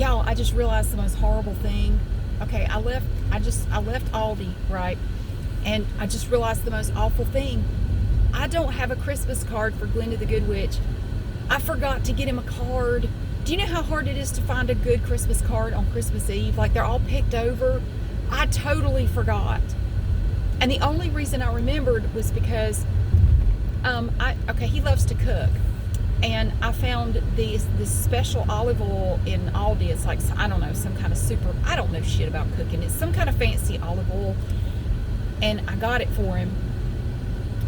Y'all, I just realized the most horrible thing. Okay, I left Aldi, right? And I just realized the most awful thing. I don't have a Christmas card for Glinda the Good Witch. I forgot to get him a card. Do you know how hard it is to find a good Christmas card on Christmas Eve? Like, they're all picked over. I totally forgot. And the only reason I remembered was because he loves to cook. And I found this special olive oil in Aldi. It's like, I don't know, some kind of super, I don't know shit about cooking. It's some kind of fancy olive oil. And I got it for him.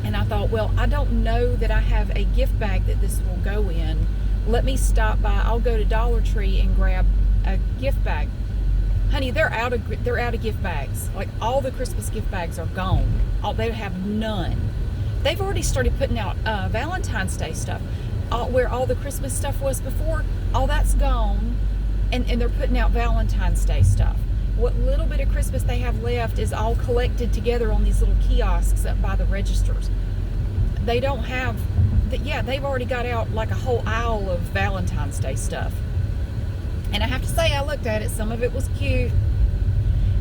And I thought, well, I don't know that I have a gift bag that this will go in. Let me stop by. I'll go to Dollar Tree and grab a gift bag. Honey, they're out of gift bags. Like, all the Christmas gift bags are gone. They have none. They've already started putting out Valentine's Day stuff. Where all the Christmas stuff was before, all that's gone, and they're putting out Valentine's Day stuff. What little bit of Christmas they have left is all collected together on these little kiosks up by the registers. They don't have, they've already got out like a whole aisle of Valentine's Day stuff. And I have to say, I looked at it, some of it was cute.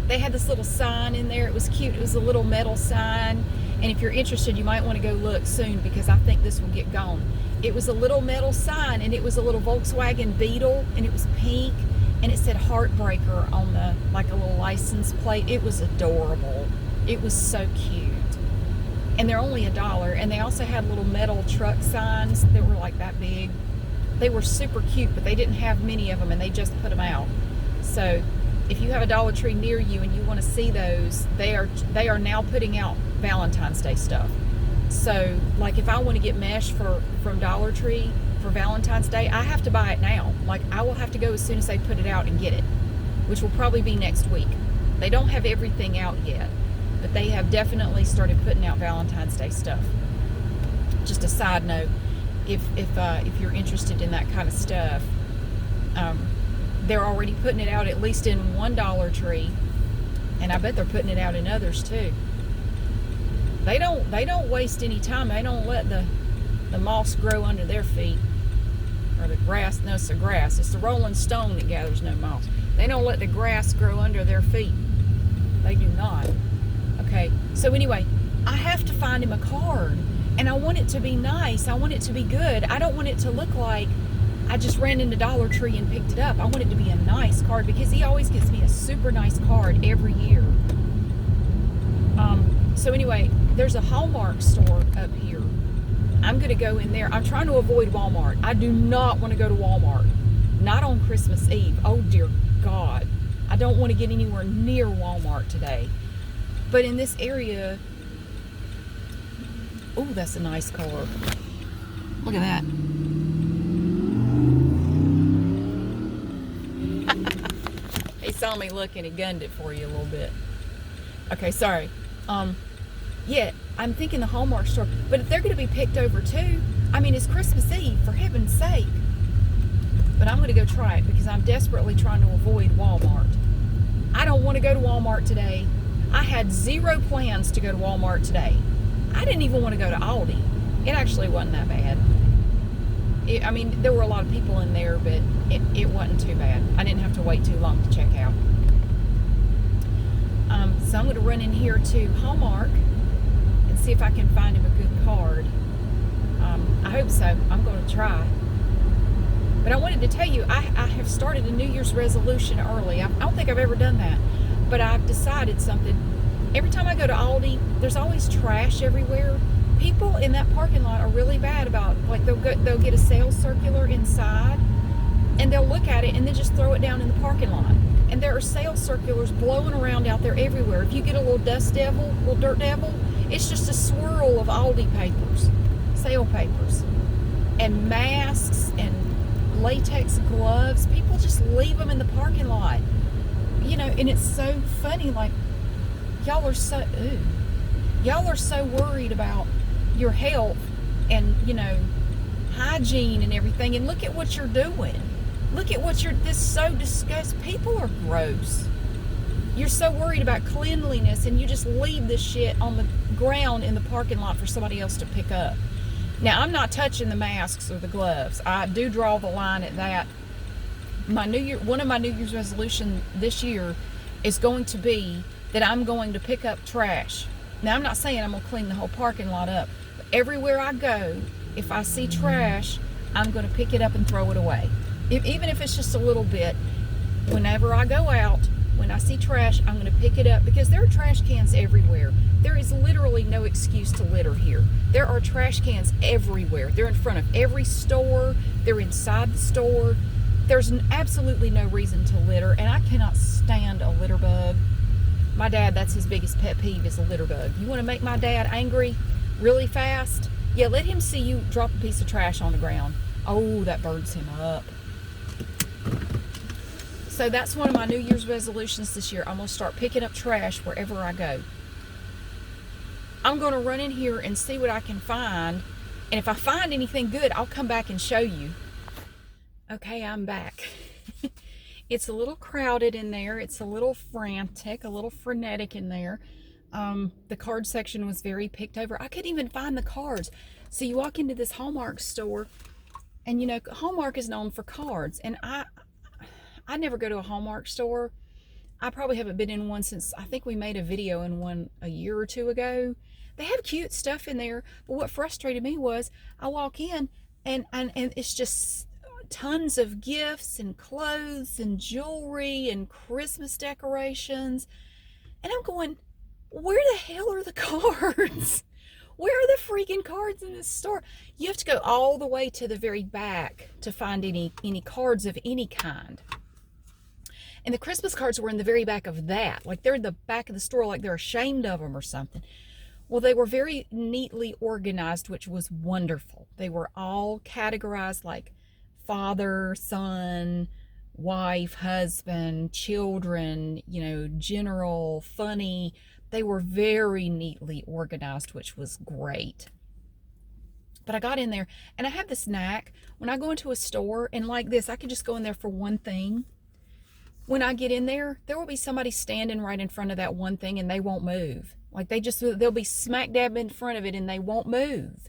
They had this little sign in there, it was cute, it was a little metal sign. And if you're interested, you might want to go look soon, because I think this will get gone. It was a little metal sign, and it was a little Volkswagen Beetle, and it was pink, and it said Heartbreaker on the, like, a little license plate. It was adorable. It was so cute. And they're only $1. And they also had little metal truck signs that were like that big. They were super cute, but they didn't have many of them, and they just put them out. So if you have a Dollar Tree near you and you want to see those, they are now putting out Valentine's Day stuff. So, like, if I want to get mesh from Dollar Tree for Valentine's Day, I have to buy it now. Like, I will have to go as soon as they put it out and get it, which will probably be next week. They don't have everything out yet, but they have definitely started putting out Valentine's Day stuff. Just a side note, if you're interested in that kind of stuff, they're already putting it out at least in one Dollar Tree, and I bet they're putting it out in others too. They don't waste any time. They don't let the moss grow under their feet, or the grass. No, it's the grass. It's the rolling stone that gathers no moss. They don't let the grass grow under their feet. They do not. Okay, so anyway, I have to find him a card, and I want it to be nice. I want it to be good. I don't want it to look like I just ran into Dollar Tree and picked it up. I want it to be a nice card, because he always gives me a super nice card every year. So anyway, there's a Hallmark store up here. I'm going to go in there. I'm trying to avoid Walmart. I do not want to go to Walmart. Not on Christmas Eve. Oh, dear God. I don't want to get anywhere near Walmart today. But in this area... Oh, that's a nice car. Look at that. He saw me looking. He gunned it for you a little bit. Okay, sorry. Yeah, I'm thinking the Hallmark store, but if they're going to be picked over too, I mean, it's Christmas Eve, for heaven's sake. But I'm going to go try it, because I'm desperately trying to avoid Walmart. I don't want to go to Walmart today. I had zero plans to go to Walmart today. I didn't even want to go to Aldi. It actually wasn't that bad. I mean, there were a lot of people in there, but it wasn't too bad. I didn't have to wait too long to check out. So I'm going to run in here to Hallmark and see if I can find him a good card. I hope so. I'm going to try. But I wanted to tell you, I have started a New Year's resolution early. I don't think I've ever done that. But I've decided something. Every time I go to Aldi, there's always trash everywhere. People in that parking lot are really bad about, like, they'll get a sales circular inside, and they'll look at it and then just throw it down in the parking lot. And there are sales circulars blowing around out there everywhere. If you get a little dust devil, little dirt devil, it's just a swirl of Aldi papers, sale papers, and masks and latex gloves. People just leave them in the parking lot. You know, and it's so funny, like, y'all are so worried about your health and, you know, hygiene and everything, and look at what you're doing. Look at what this is so disgusting. People are gross. You're so worried about cleanliness, and you just leave this shit on the ground in the parking lot for somebody else to pick up. Now, I'm not touching the masks or the gloves. I do draw the line at that. one of my New Year's resolution this year is going to be that I'm going to pick up trash. Now, I'm not saying I'm going to clean the whole parking lot up, but everywhere I go, if I see trash, I'm going to pick it up and throw it away. Even if it's just a little bit, whenever I go out, when I see trash, I'm going to pick it up, because there are trash cans everywhere. There is literally no excuse to litter here. There are trash cans everywhere. They're in front of every store. They're inside the store. There's absolutely no reason to litter, and I cannot stand a litter bug. My dad, that's his biggest pet peeve, is a litter bug. You want to make my dad angry really fast? Yeah, let him see you drop a piece of trash on the ground. Oh, that burns him up. So that's one of my New Year's resolutions this year. I'm going to start picking up trash wherever I go. I'm going to run in here and see what I can find. And if I find anything good, I'll come back and show you. Okay, I'm back. It's a little crowded in there. It's a little frantic, a little frenetic in there. The card section was very picked over. I couldn't even find the cards. So you walk into this Hallmark store, and you know, Hallmark is known for cards. And I never go to a Hallmark store. I probably haven't been in one since, I think we made a video in one a year or two ago. They have cute stuff in there, but what frustrated me was I walk in and it's just tons of gifts and clothes and jewelry and Christmas decorations. And I'm going, where the hell are the cards? Where are the freaking cards in this store? You have to go all the way to the very back to find any cards of any kind. And the Christmas cards were in the very back of that. Like they're in the back of the store, like they're ashamed of them or something. Well, they were very neatly organized, which was wonderful. They were all categorized like father, son, wife, husband, children, you know, general, funny. They were very neatly organized, which was great. But I got in there, and I have this knack. When I go into a store, and like this, I could just go in there for one thing. When I get in there, there will be somebody standing right in front of that one thing, and they won't move. Like they'll be smack dab in front of it, and they won't move.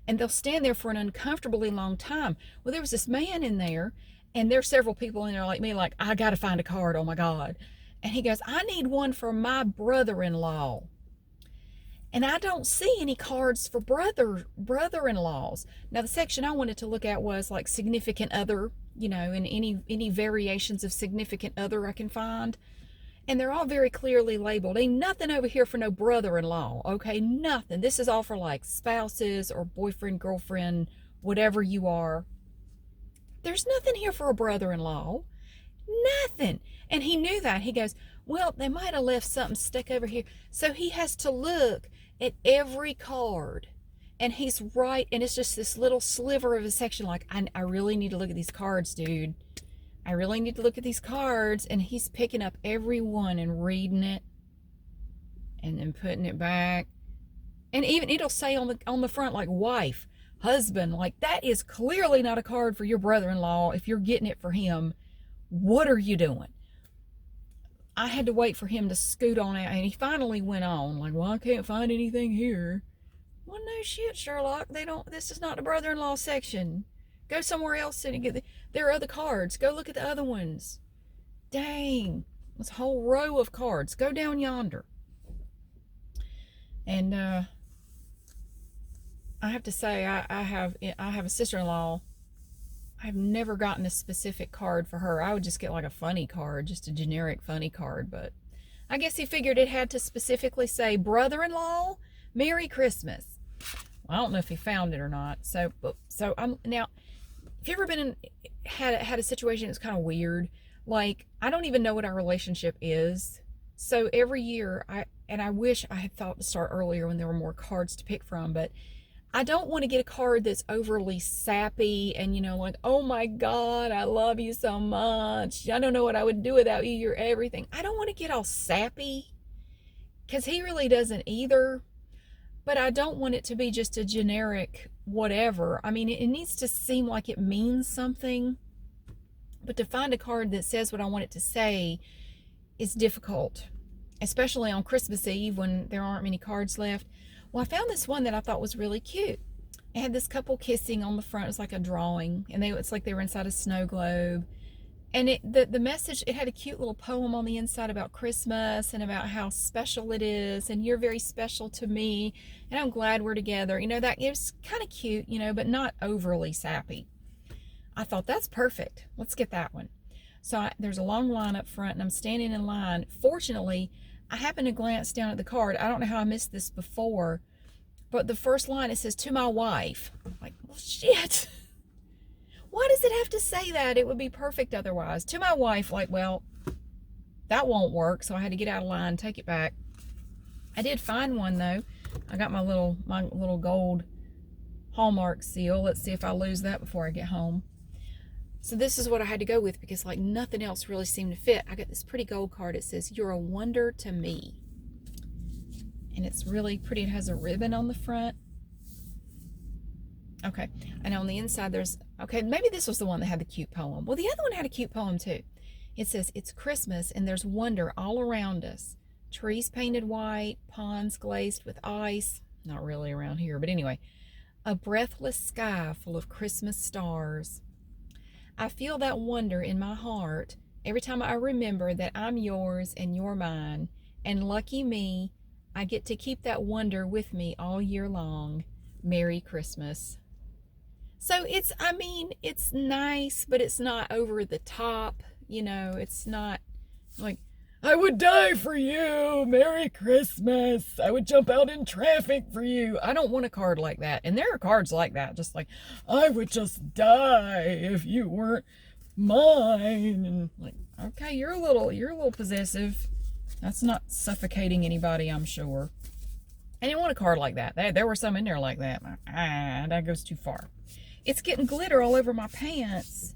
And they'll stand there for an uncomfortably long time. Well, there was this man in there, and there's several people in there like me, like, I got to find a card, oh my God. And he goes, I need one for my brother-in-law. And I don't see any cards for brother-in-laws. Now, the section I wanted to look at was like significant other, you know, and any variations of significant other I can find. And they're all very clearly labeled. Ain't nothing over here for no brother-in-law, okay? Nothing. This is all for like spouses or boyfriend, girlfriend, whatever you are. There's nothing here for a brother-in-law. Nothing. And he knew that. He goes, well, they might have left something stuck over here. So he has to look at every card. And he's right. And it's just this little sliver of a section. Like, I really need to look at these cards, dude. I really need to look at these cards. And he's picking up every one and reading it. And then putting it back. And even it'll say on the front, like, wife, husband. Like, that is clearly not a card for your brother-in-law if you're getting it for him. What are you doing? I had to wait for him to scoot on out, and he finally went on, like, well, I can't find anything here. Well, no shit, Sherlock. This is not the brother-in-law section. Go somewhere else and get there are other cards. Go look at the other ones. Dang. This whole row of cards. Go down yonder. And I have to say, I have a sister-in-law. I've never gotten a specific card for her. I would just get like a funny card, just a generic funny card. But I guess he figured it had to specifically say, brother-in-law, Merry Christmas. Well, I don't know if he found it or not. So I'm now. If you ever had a situation that's kind of weird, like I don't even know what our relationship is. So every year, I wish I had thought to start earlier when there were more cards to pick from, but I don't want to get a card that's overly sappy and, you know, like, oh my God, I love you so much. I don't know what I would do without you. You're everything. I don't want to get all sappy because he really doesn't either. But I don't want it to be just a generic whatever. I mean, it needs to seem like it means something. But to find a card that says what I want it to say is difficult, especially on Christmas Eve when there aren't many cards left. Well, I found this one that I thought was really cute. It had this couple kissing on the front. It was like a drawing, and it's like they were inside a snow globe. And the message, it had a cute little poem on the inside about Christmas and about how special it is, and you're very special to me, and I'm glad we're together. That is kind of cute, but not overly sappy. I thought, that's perfect. Let's get that one. So there's a long line up front, and I'm standing in line. Fortunately, I happened to glance down at the card. I don't know how I missed this before, but the first line, it says, to my wife. I'm like, well, shit. Why does it have to say that? It would be perfect otherwise. To my wife, like, well, that won't work. So I had to get out of line, take it back. I did find one though. I got my little gold Hallmark seal. Let's see if I lose that before I get home. So this is what I had to go with because like nothing else really seemed to fit. I got this pretty gold card. It says, you're a wonder to me. And it's really pretty. It has a ribbon on the front. Okay, and on the inside there's, okay, maybe this was the one that had the cute poem. Well, the other one had a cute poem too. It says, it's Christmas and there's wonder all around us. Trees painted white, ponds glazed with ice. Not really around here, but anyway. A breathless sky full of Christmas stars. I feel that wonder in my heart every time I remember that I'm yours and you're mine. And lucky me, I get to keep that wonder with me all year long. Merry Christmas. So it's nice, but it's not over the top. It's not like, I would die for you, Merry Christmas, I would jump out in traffic for you. I don't want a card like that. And there are cards like that, just like, I would just die if you weren't mine. And like, okay, you're a little possessive. That's not suffocating anybody, I'm sure. I didn't want a card like that. There were some in there like that. That goes too far. It's getting glitter all over my pants.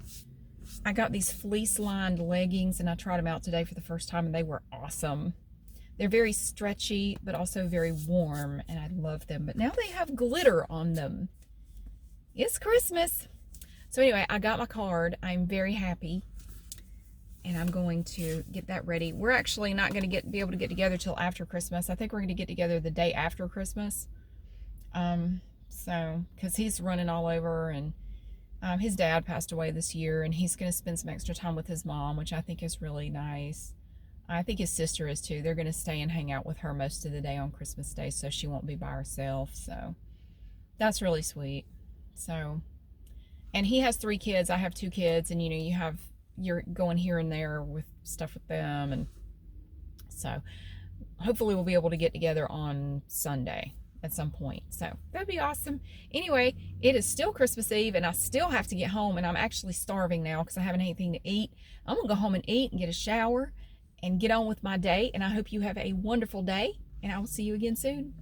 I got these fleece-lined leggings, and I tried them out today for the first time, and they were awesome. They're very stretchy, but also very warm, and I love them. But now they have glitter on them. It's Christmas. So anyway, I got my card. I'm very happy, and I'm going to get that ready. We're actually not going to be able to get together till after Christmas. I think we're going to get together the day after Christmas. So, because he's running all over, and his dad passed away this year, and he's going to spend some extra time with his mom, which I think is really nice. I think his sister is too. They're going to stay and hang out with her most of the day on Christmas Day, so she won't be by herself. So that's really sweet. So, and he has 3 kids. I have 2 kids, and you're going here and there with stuff with them, and so hopefully we'll be able to get together on Sunday at some point. So that'd be awesome. Anyway, it is still Christmas Eve, and I still have to get home, and I'm actually starving now because I haven't anything to eat. I'm gonna go home and eat and get a shower and get on with my day, and I hope you have a wonderful day, and I will see you again soon.